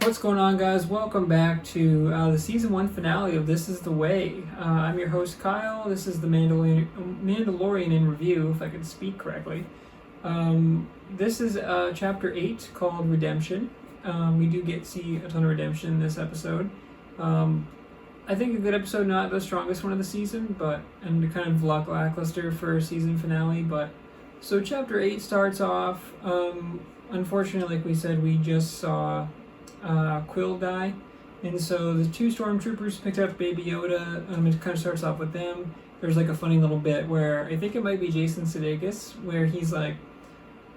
What's going on, guys? Welcome back to the season 1 finale of This Is the Way. I'm your host, Kyle. This is the Mandalorian in review, if I can speak correctly. This is chapter 8 called Redemption. We do get to see a ton of redemption in this episode. I think a good episode, not the strongest one of the season, and kind of lackluster for a season finale. But so chapter 8 starts off. Unfortunately, like we said, we just saw Quill die, and so the two stormtroopers picked up Baby Yoda. It kind of starts off with them. There's like a funny little bit where I think it might be Jason Sudeikis, where he's like,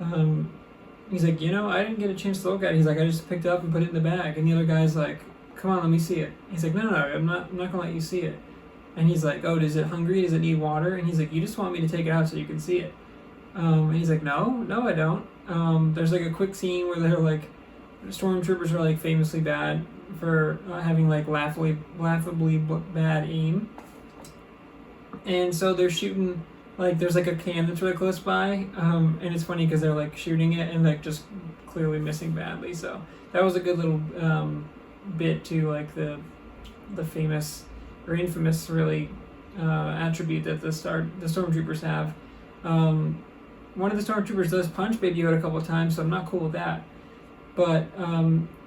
I didn't get a chance to look at it. He's like, I just picked it up and put it in the bag, and the other guy's like, come on, let me see it. He's like, no, I'm not gonna let you see it. And he's like, oh, is it hungry? Does it need water? And he's like, you just want me to take it out so you can see it. And he's like, no, I don't. There's like a quick scene where they're like, stormtroopers are like famously bad for having like laughably bad aim, and so they're shooting, like there's like a can that's really close by, and it's funny because they're like shooting it and like just clearly missing badly. So that was a good little bit to like the famous or infamous really attribute that the stormtroopers have. One of the stormtroopers does punch Baby Yoda a couple of times, so I'm not cool with that. But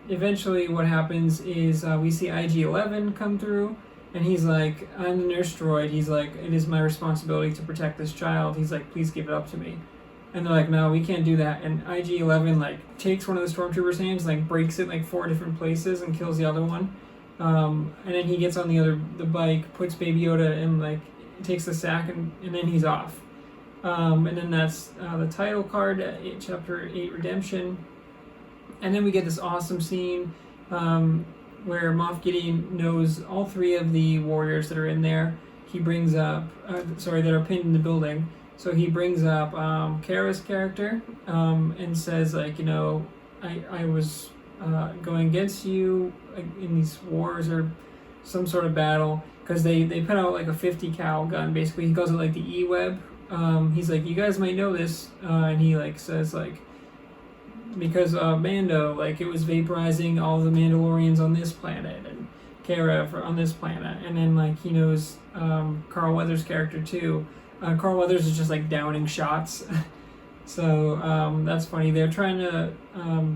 eventually what happens is we see IG-11 come through, and he's like, I'm the nurse droid. He's like, it is my responsibility to protect this child. He's like, please give it up to me. And they're like, no, we can't do that. And IG-11 like takes one of the stormtroopers' hands, like breaks it like 4 different places and kills the other one. And then he gets on the bike, puts Baby Yoda in, like takes the sack, and then he's off. And then that's the title card, chapter 8, Redemption. And then we get this awesome scene where Moff Gideon knows all 3 of the warriors that are in there. He brings up, that are pinned in the building. So he brings up Kara's character and says, like, I was going against you in these wars or some sort of battle, because they put out like a 50 cal gun. Basically, he calls it like the E-Web. He's like, you guys might know this, and he like says like, because Mando, like, it was vaporizing all the Mandalorians on this planet, and Kara on this planet, and then like he knows Carl Weathers' character too. Carl Weathers is just like downing shots. So that's funny. They're trying to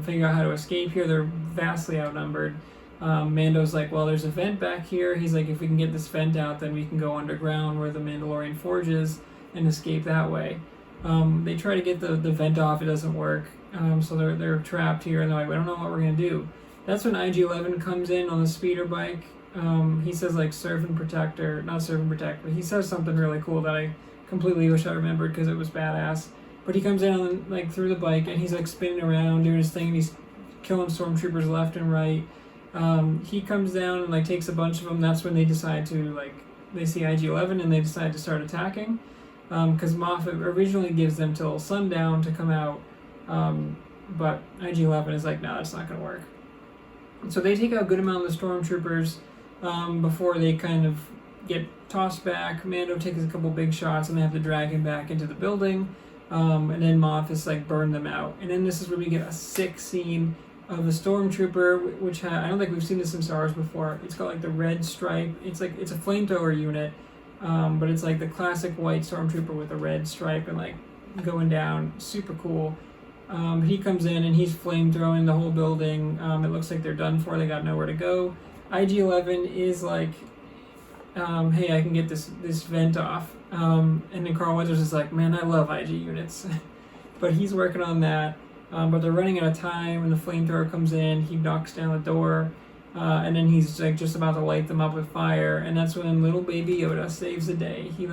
figure out how to escape here. They're vastly outnumbered. Mando's like, well, there's a vent back here. He's like, if we can get this vent out, then we can go underground where the Mandalorian forge is and escape that way. They try to get the vent off. It doesn't work. So they're trapped here, and they're like, we don't know what we're gonna do. That's when IG-11 comes in on the speeder bike. He says like serve and protect, or not serve and protect, but he says something really cool that I completely wish I remembered because it was badass. But he comes in on like through the bike, and he's like spinning around doing his thing, and he's killing stormtroopers left and right. He comes down and like takes a bunch of them. That's when they decide to they see IG-11 and they decide to start attacking. Because Moff originally gives them till sundown to come out. But IG-11 is like, no, that's not going to work. So they take out a good amount of the stormtroopers before they kind of get tossed back. Mando takes a couple big shots, and they have to drag him back into the building. And then Moff is like, burn them out. And then this is where we get a sick scene of a stormtrooper, which I don't think we've seen this in Star Wars before. It's got like the red stripe. It's a flamethrower unit, but it's like the classic white stormtrooper with a red stripe and like going down. Super cool. He comes in and he's flamethrowing the whole building. It looks like they're done for. They got nowhere to go. IG-11 is like, hey, I can get this vent off. And then Carl Weathers is like, man, I love IG units. But he's working on that. But they're running out of time, and the flamethrower comes in. He knocks down the door. And then he's like just about to light them up with fire. And that's when little Baby Yoda saves the day. He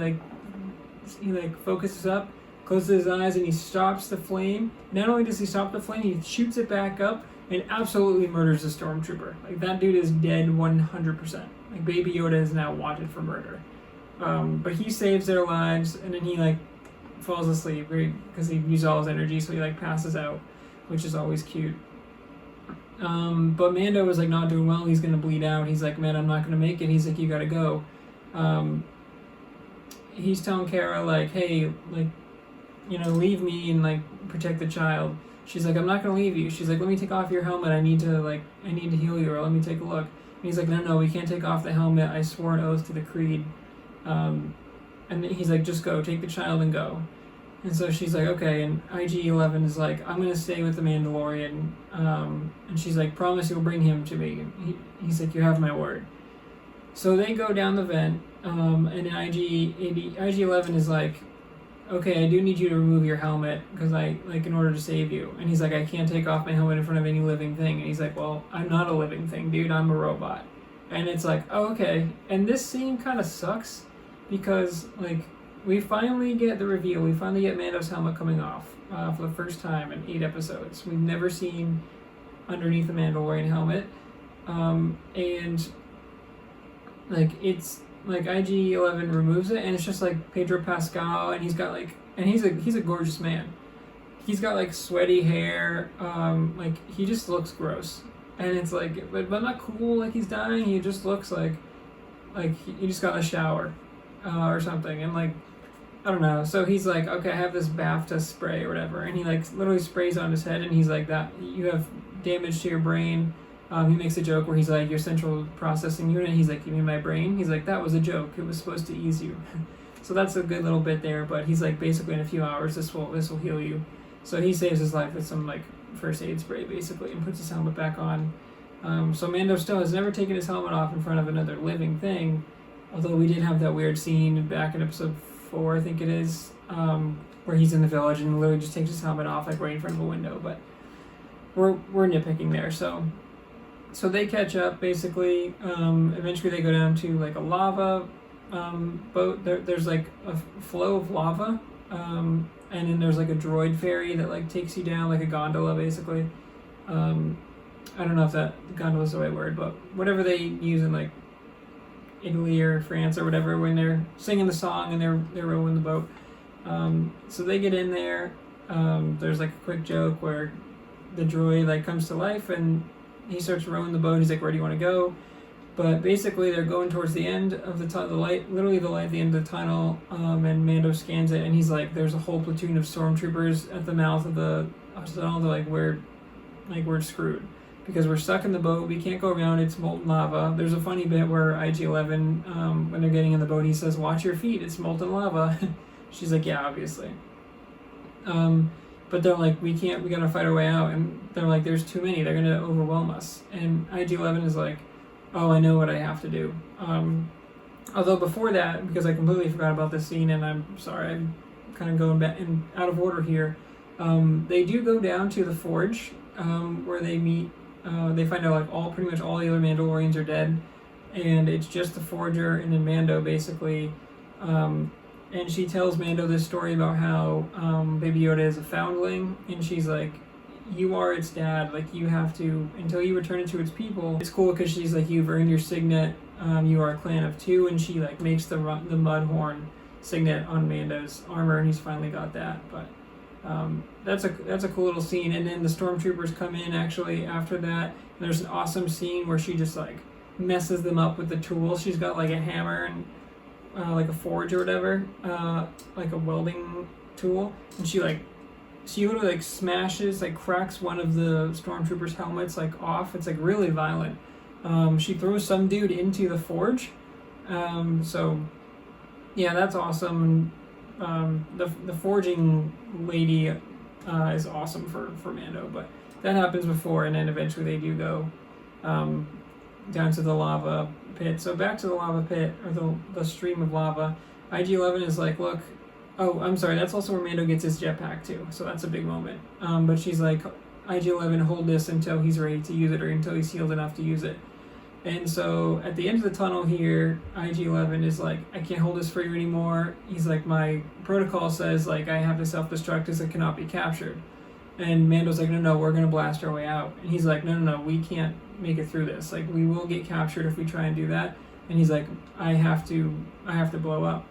focuses up, closes his eyes, and he stops the flame. Not only does he stop the flame, he shoots it back up and absolutely murders the stormtrooper. Like, that dude is dead 100%. Like, Baby Yoda is now wanted for murder. But he saves their lives, and then he like falls asleep because he used all his energy, so he like passes out, which is always cute. But Mando was like not doing well. He's gonna bleed out. He's like, man, I'm not gonna make it. He's like, you gotta go. He's telling Kara like, hey, like, leave me and like protect the child. she's like, I'm not gonna leave you. She's like, let me take off your helmet. I need to heal you, or let me take a look. And he's like, no, we can't take off the helmet. I swore an oath to the creed. And he's like, just go, take the child and go. And so she's like, okay. And IG-11 is like, I'm gonna stay with the Mandalorian. And she's like, promise you'll bring him to me. And he's like, you have my word. So they go down the vent, and IG-11 is like, okay, I do need you to remove your helmet because in order to save you. And he's like, I can't take off my helmet in front of any living thing. And he's like, well, I'm not a living thing, dude. I'm a robot. And it's like, oh, okay. And this scene kind of sucks because, we finally get the reveal. We finally get Mando's helmet coming off for the first time in 8 episodes. We've never seen underneath the Mandalorian helmet. It's IG-11 removes it, and it's just like Pedro Pascal, and he's got he's a gorgeous man. He's got sweaty hair, he just looks gross, and it's but not cool like he's dying. He just looks like he just got a shower, or something, and I don't know. So he's like, okay, I have this BAFTA spray or whatever, and he literally sprays on his head, and he's like, that you have damage to your brain. He makes a joke where he's like, your central processing unit. He's like, you mean my brain? He's like, that was a joke. It was supposed to ease you. So that's a good little bit there. But he's like, basically in a few hours, this will heal you. So he saves his life with some first aid spray basically, and puts his helmet back on. So Mando still has never taken his helmet off in front of another living thing. Although we did have that weird scene back in episode 4, I think it is, where he's in the village and literally just takes his helmet off right in front of a window. But we're nitpicking there. So they catch up, basically. Eventually they go down to a lava boat. There's a flow of lava, and then there's a droid ferry that takes you down, a gondola, basically. I don't know if that gondola is the right word, but whatever they use in Italy or France or whatever when they're singing the song and they're rowing the boat. So they get in there. There's a quick joke where the droid comes to life and he starts rowing the boat. He's like, where do you want to go? But basically, they're going towards the end of the tunnel, literally the light at the end of the tunnel, and Mando scans it, and he's like, there's a whole platoon of stormtroopers at the mouth of the tunnel. They're we're screwed. Because we're stuck in the boat, we can't go around, it's molten lava. There's a funny bit where IG-11, when they're getting in the boat, he says, watch your feet, it's molten lava. She's like, yeah, obviously. But they're like, we gotta fight our way out. And they're like, there's too many, they're gonna overwhelm us. And IG-11 is like, oh, I know what I have to do. Although before that, because I completely forgot about this scene, and I'm sorry, I'm kind of going back and out of order here, they do go down to the forge, where they meet, they find out pretty much all the other Mandalorians are dead, and it's just the Forger and then Mando, basically. And she tells Mando this story about how Baby Yoda is a foundling, and she's like, you are its dad, you have to, until you return it to its people. It's cool because she's like, you've earned your signet, you are a clan of 2, and she makes the Mudhorn signet on Mando's armor, and he's finally got that. But that's a cool little scene. And then the stormtroopers come in actually after that, and there's an awesome scene where she just messes them up with the tools. She's got a hammer and a forge or whatever, a welding tool, and she literally smashes, cracks one of the stormtroopers' helmets off. It's really violent. She throws some dude into the forge. So yeah, that's awesome. The forging lady is awesome for Mando, but that happens before, and then eventually they do go down to the lava pit. So back to the lava pit, or the stream of lava. IG-11 is like, look, oh, I'm sorry, that's also where Mando gets his jetpack too, so that's a big moment. But she's like, IG-11, hold this until he's ready to use it, or until he's healed enough to use it. And so at the end of the tunnel here, IG-11 is like, I can't hold this for you anymore. He's like, my protocol says I have to self-destruct as it cannot be captured. And Mando's like, no, we're gonna blast our way out. And he's like, no, we can't make it through this. We will get captured if we try and do that. And he's like, I have to blow up.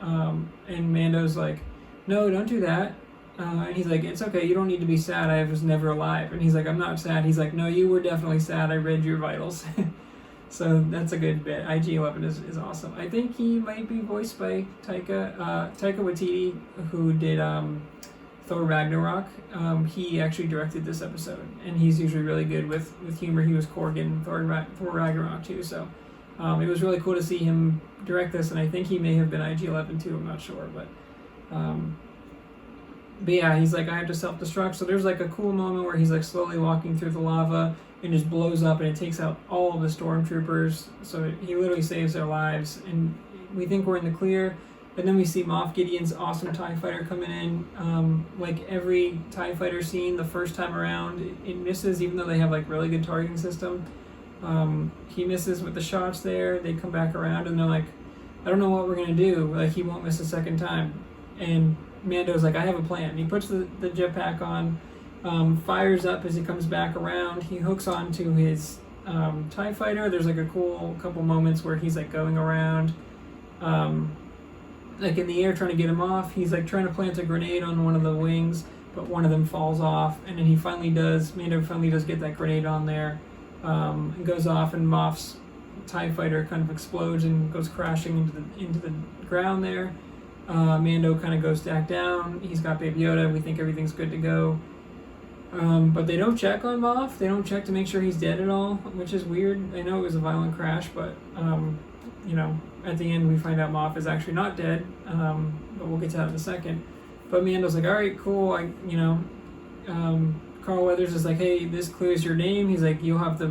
And Mando's like, no, don't do that. And he's like, it's okay, you don't need to be sad, I was never alive. And he's like, I'm not sad. He's like, no, you were definitely sad, I read your vitals. So that's a good bit. IG-11 is awesome. I think he might be voiced by Taika Waititi, who did Thor Ragnarok. He actually directed this episode, and he's usually really good with humor. He was Korg in Thor Ragnarok too, so it was really cool to see him direct this, and I think he may have been IG-11 too, I'm not sure, but yeah, he's like, I have to self-destruct, so there's like a cool moment where he's like slowly walking through the lava and just blows up, and it takes out all of the stormtroopers, so he literally saves their lives, and we think we're in the clear. And then we see Moff Gideon's awesome TIE fighter coming in. Like every TIE fighter scene the first time around, it misses, even though they have like really good targeting system. He misses with the shots there. They come back around and they're like, I don't know what we're going to do. Like, he won't miss a second time. And Mando's like, I have a plan. He puts the jetpack on, fires up as he comes back around. He hooks onto his TIE fighter. There's like a cool couple moments where he's like going around. Like in the air trying to get him off. He's like trying to plant a grenade on one of the wings, but one of them falls off, and then Mando finally does get that grenade on there, and goes off, and Moff's TIE fighter kind of explodes and goes crashing into the ground there. Mando kind of goes back down. He's got Baby Yoda. We think everything's good to go. But they don't check on Moff. They don't check to make sure he's dead at all, which is weird. I know it was a violent crash, but at the end we find out Moff is actually not dead, but we'll get to that in a second. But Mando's like, all right, cool. Carl Weathers is like, hey, this clears your name. He's like, you'll have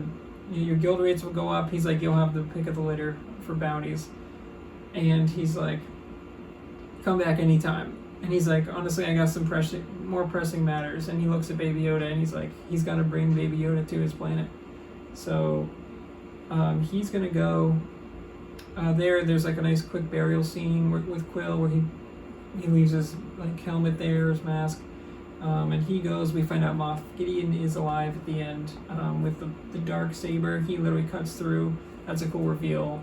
your guild rates will go up. He's like, you'll have the pick of the litter for bounties. And he's like, come back anytime. And he's like, honestly, I got some more pressing matters. And he looks at Baby Yoda, and he's like, he's got to bring Baby Yoda to his planet. So he's going to go. There's like a nice quick burial scene with Quill where he leaves his like helmet there, his mask, and he goes. We find out Moff Gideon is alive at the end with the dark saber. He literally cuts through. That's a cool reveal,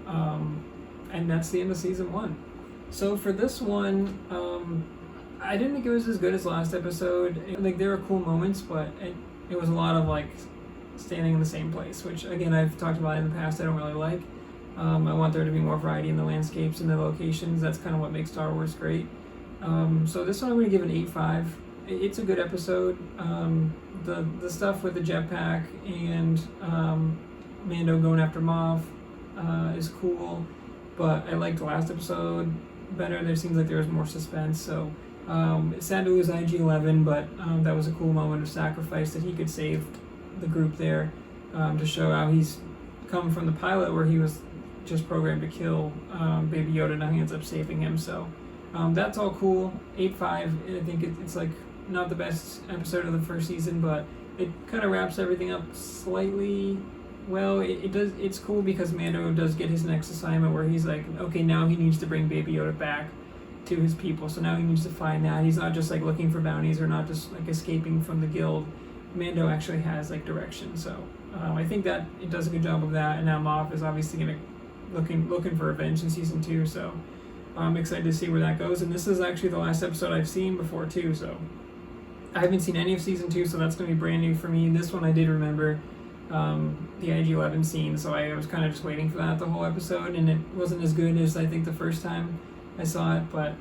and that's the end of season 1. So for this one, I didn't think it was as good as last episode. Like, there were cool moments, but it was a lot of like standing in the same place, which again I've talked about in the past. I don't really like. I want there to be more variety in the landscapes and the locations. That's kind of what makes Star Wars great. So this one I'm going to give an 8.5. It's a good episode. The stuff with the jetpack and Mando going after Moff is cool, but I liked the last episode better. There seems like there was more suspense, so it's sad to lose IG-11, but that was a cool moment of sacrifice that he could save the group there, to show how he's come from the pilot where he was just programmed to kill Baby Yoda. Now he ends up saving him, so that's all cool. 8.5. I think it's like not the best episode of the first season, but it kind of wraps everything up slightly well. It does. It's cool because Mando does get his next assignment where he's like, okay, now he needs to bring Baby Yoda back to his people, so now he needs to find that. He's not just like looking for bounties or not just like escaping from the guild. Mando actually has like direction, so I think that it does a good job of that. And now Moff is obviously looking for revenge in season 2, so I'm excited to see where that goes. And this is actually the last episode I've seen before too, so I haven't seen any of season 2, so that's going to be brand new for me. This one I did remember the IG-11 scene, so I was kind of just waiting for that the whole episode, and it wasn't as good as I think the first time I saw it, but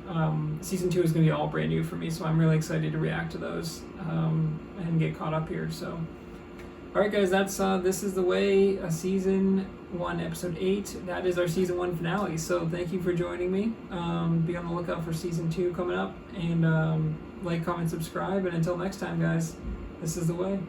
season 2 is going to be all brand new for me, so I'm really excited to react to those and get caught up here. So alright guys, that's This Is the Way, season 1 episode 8. That is our season 1 finale, so thank you for joining me. Be on the lookout for season 2 coming up, and like, comment, subscribe, and until next time guys, this is the way.